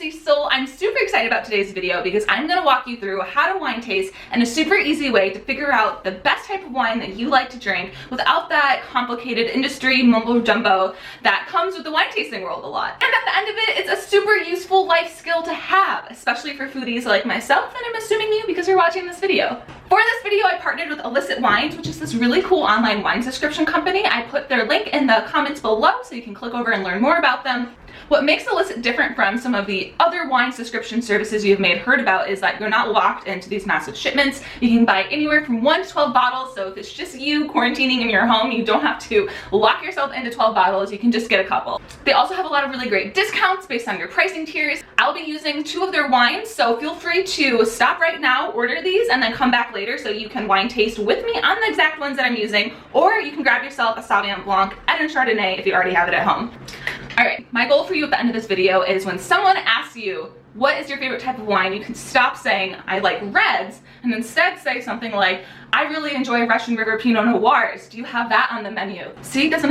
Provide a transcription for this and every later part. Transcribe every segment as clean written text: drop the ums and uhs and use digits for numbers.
fancy soul, I'm super excited about today's video because I'm going to walk you through how to wine taste and a super easy way to figure out the best type of wine that you like to drink without that complicated industry mumbo jumbo that comes with the wine tasting world a lot. And at the end of it, it's a super useful life skill to have, especially for foodies like myself, and I'm assuming you because you're watching this video. For this video, I partnered with ēlicit Wines, which is this really cool online wine subscription company. I put their link in the comments below so you can click over and learn more about them. What makes ēlicit different from some of the other wine subscription services you've heard about is that you're not locked into these massive shipments. You can buy anywhere from 1 to 12 bottles, so if it's just you quarantining in your home, you don't have to lock yourself into 12 bottles, you can just get a couple. They also have a lot of really great discounts based on your pricing tiers. I'll be using 2 of their wines, so feel free to stop right now, order these, and then come back later so you can wine taste with me on the exact ones that I'm using, or you can grab yourself a sauvignon blanc and a chardonnay if you already have it at home. Alright, my goal for you at the end of this video is when someone asks you, what is your favorite type of wine, you can stop saying, I like reds, and instead say something like, I really enjoy Russian River Pinot Noirs. Do you have that on the menu? See, that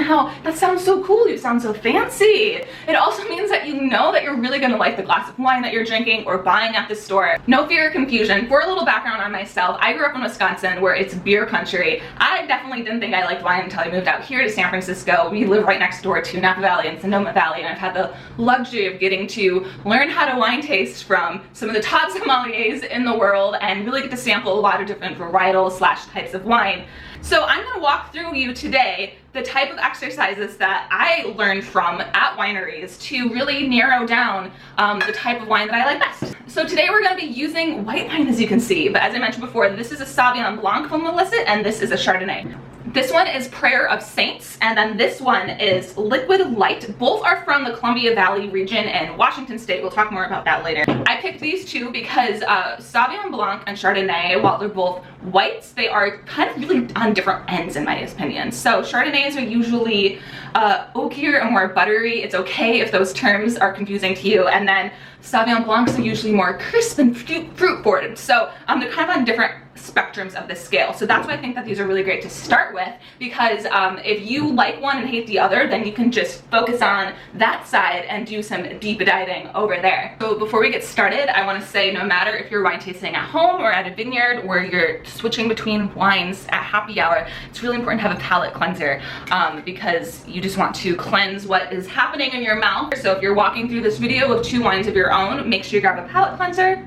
sounds so cool, you sound so fancy. It also means that you know that you're really gonna like the glass of wine that you're drinking or buying at the store. No fear of confusion. For a little background on myself, I grew up in Wisconsin where it's beer country. I definitely didn't think I liked wine until I moved out here to San Francisco. We live right next door to Napa Valley and Sonoma Valley, and I've had the luxury of getting to learn how to wine taste from some of the top sommeliers in the world and really get to sample a lot of different varietals / types of wine. So I'm going to walk through you today the type of exercises that I learned from at wineries to really narrow down the type of wine that I like best. So today we're going to be using white wine, as you can see, but as I mentioned before, this is a sauvignon blanc from ēlicit and this is a chardonnay. This one is Prayer of Saints, and then this one is Liquid Light. Both are from the Columbia Valley region in Washington State. We'll talk more about that later. I picked these two because Sauvignon Blanc and Chardonnay, while they're both whites, they are kind of really on different ends in my opinion. So Chardonnays are usually oakier and more buttery. It's okay if those terms are confusing to you. And then Sauvignon Blancs are usually more crisp and fruit forward. So they're kind of on different spectrums of this scale. So that's why I think that these are really great to start with, because if you like one and hate the other, then you can just focus on that side and do some deep diving over there. So before we get started, I want to say no matter if you're wine tasting at home or at a vineyard where you're switching between wines at happy hour, it's really important to have a palate cleanser because you just want to cleanse what is happening in your mouth. So if you're walking through this video with 2 wines of your own, make sure you grab a palate cleanser.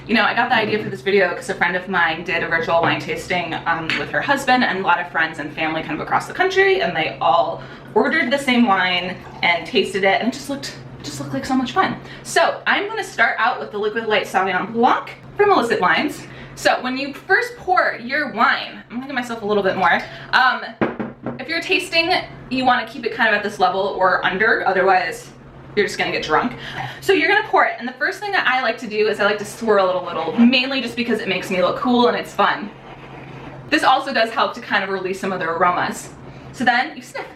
You know, I got the idea for this video because a friend of mine did a virtual wine tasting with her husband and a lot of friends and family kind of across the country, and they all ordered the same wine and tasted it, and it just looked like so much fun. So I'm going to start out with the Liquid Light Sauvignon Blanc from ēlicit Wines. So when you first pour your wine, I'm going to give myself a little bit more. If you're tasting, you want to keep it kind of at this level or under, otherwise you're just gonna get drunk. So you're gonna pour it, and the first thing that I like to do is I like to swirl it a little, mainly just because it makes me look cool and it's fun. This also does help to kind of release some of the aromas. So then you sniff.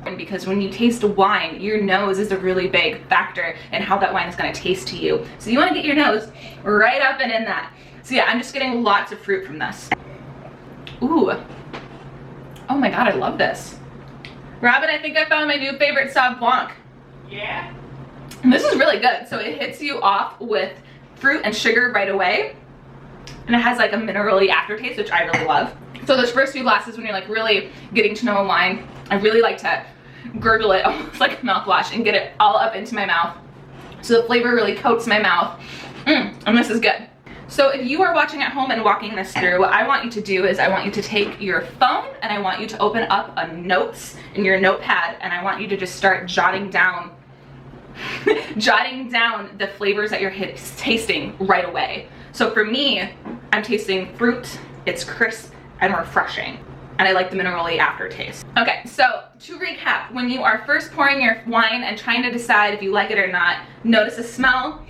And because when you taste wine, your nose is a really big factor in how that wine is gonna taste to you. So you wanna get your nose right up and in that. So yeah, I'm just getting lots of fruit from this. Ooh. Oh my God, I love this. Robin, I think I found my new favorite Sauv Blanc. Yeah. This is really good. So it hits you off with fruit and sugar right away, and it has like a minerally aftertaste, which I really love. So those first few glasses, when you're like really getting to know a wine, I really like to gurgle it almost like a mouthwash and get it all up into my mouth, so the flavor really coats my mouth. And this is good. So if you are watching at home and walking this through, what I want you to do is I want you to take your phone and I want you to open up a notes in your notepad, and I want you to just start jotting down the flavors that you're tasting right away. So for me, I'm tasting fruit, it's crisp and refreshing, and I like the minerally aftertaste. Okay, so to recap, when you are first pouring your wine and trying to decide if you like it or not, notice the smell.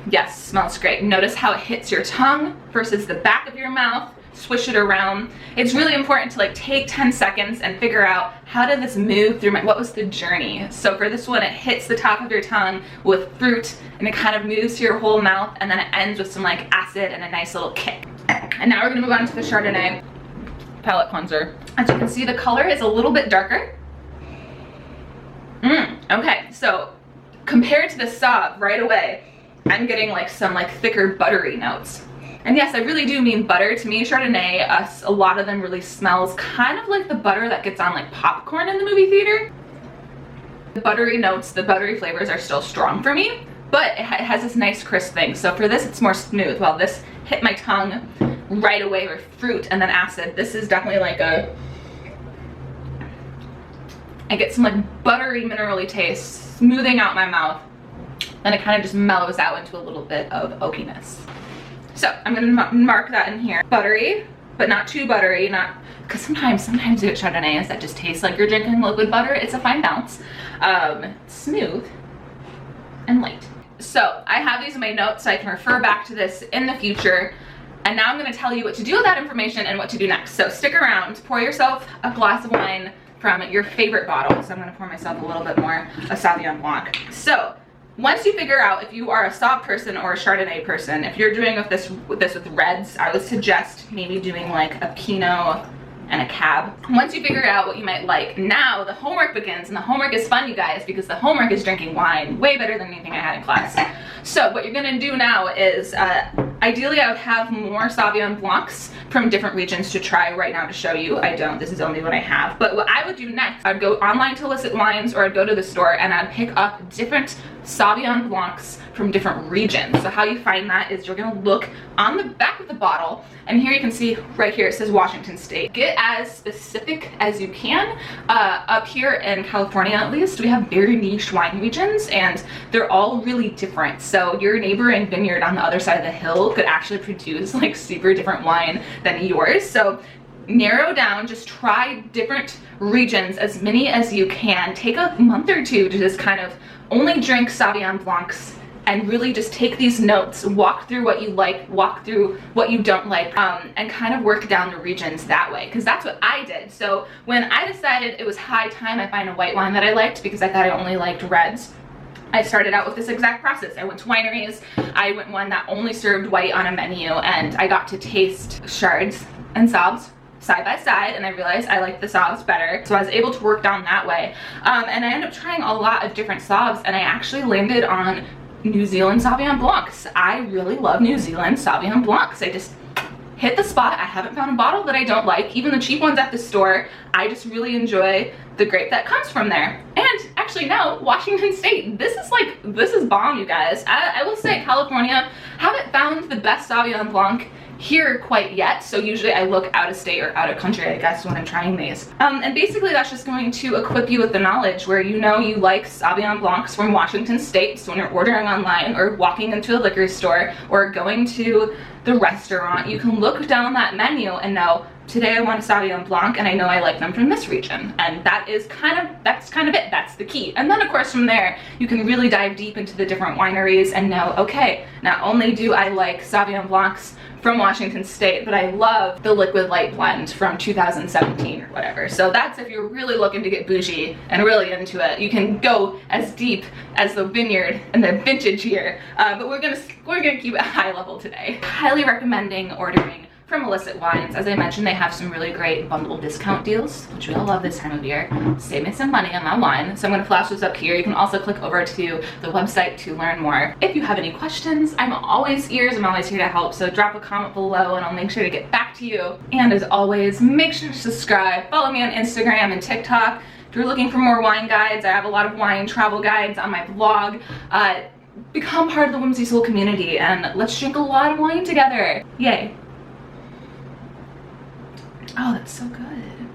Yes, smells great. Notice how it hits your tongue versus the back of your mouth. Swish it around. It's really important to like take 10 seconds and figure out, how did this move through what was the journey? So for this one, it hits the top of your tongue with fruit and it kind of moves to your whole mouth, and then it ends with some like acid and a nice little kick. And now we're gonna move on to the Chardonnay palette cleanser. As you can see, the color is a little bit darker. Okay, so compared to the Sauv right away, I'm getting like some like thicker buttery notes. And yes, I really do mean butter. To me, Chardonnay, a lot of them really smells kind of like the butter that gets on like popcorn in the movie theater. The buttery notes, the buttery flavors are still strong for me, but it has this nice crisp thing. So for this, it's more smooth. While this hit my tongue right away with fruit and then acid, this is definitely like I get some like buttery minerally taste smoothing out my mouth. Then it kind of just mellows out into a little bit of oakiness. So I'm gonna mark that in here. Buttery, but not too buttery, not, because sometimes you get Chardonnays that just taste like you're drinking liquid butter. It's a fine balance. Smooth and light. So I have these in my notes so I can refer back to this in the future. And now I'm gonna tell you what to do with that information and what to do next. So stick around, pour yourself a glass of wine from your favorite bottle. So I'm gonna pour myself a little bit more of Sauvignon Blanc. So once you figure out if you are a Sauv person or a Chardonnay person, if you're doing this with reds, I would suggest maybe doing like a Pinot and a Cab. Once you figure out what you might like, now the homework begins, and the homework is fun, you guys, because the homework is drinking wine way better than anything I had in class. So what you're gonna do now is, ideally I would have more Sauvignon Blancs from different regions to try right now to show you. I don't, this is only what I have. But what I would do next, I'd go online to Illicit Wines, or I'd go to the store and I'd pick up different Sauvignon Blancs from different regions. So how you find that is you're gonna look on the back of the bottle, and here you can see right here it says Washington State. Get as specific as you can. Up here in California at least, we have very niche wine regions and they're all really different. So your neighboring vineyard on the other side of the hill could actually produce like super different wine than yours. So narrow down, just try different regions, as many as you can. Take a month or two to just kind of only drink Sauvignon Blancs and really just take these notes, walk through what you like, walk through what you don't like, and kind of work down the regions that way, because that's what I did. So when I decided it was high time I find a white wine that I liked, because I thought I only liked reds, I started out with this exact process. I went to wineries, I went one that only served white on a menu, and I got to taste Chards and Sauvs side by side, and I realized I liked the Sauvs better, so I was able to work down that way. And I ended up trying a lot of different Sauvs, and I actually landed on New Zealand Sauvignon Blancs. I really love New Zealand Sauvignon Blancs. I just hit the spot. I haven't found a bottle that I don't like. Even the cheap ones at the store, I just really enjoy the grape that comes from there. And actually now, Washington State, this is bomb, you guys. I will say California, haven't found the best Sauvignon Blanc here quite yet, so usually I look out of state or out of country, I guess, when I'm trying these. And basically that's just going to equip you with the knowledge where you know you like Sauvignon Blancs from Washington State, so when you're ordering online or walking into a liquor store or going to the restaurant, you can look down that menu and know, today I want a Sauvignon Blanc and I know I like them from this region. And that's kind of it, that's the key. And then of course from there, you can really dive deep into the different wineries and know, okay, not only do I like Sauvignon Blancs from Washington State, but I love the Liquid Light blend from 2017 or whatever. So that's if you're really looking to get bougie and really into it. You can go as deep as the vineyard and the vintage here, but we're gonna keep it high level today. Highly recommending ordering from Illicit Wines. As I mentioned, they have some really great bundle discount deals, which we all love this time of year. Save me some money on my wine. So I'm gonna flash those up here. You can also click over to the website to learn more. If you have any questions, I'm always ears. I'm always here to help. So drop a comment below and I'll make sure to get back to you. And as always, make sure to subscribe. Follow me on Instagram and TikTok. If you're looking for more wine guides, I have a lot of wine travel guides on my blog. Become part of the Whimsy Soul community and let's drink a lot of wine together. Yay. Oh, that's so good.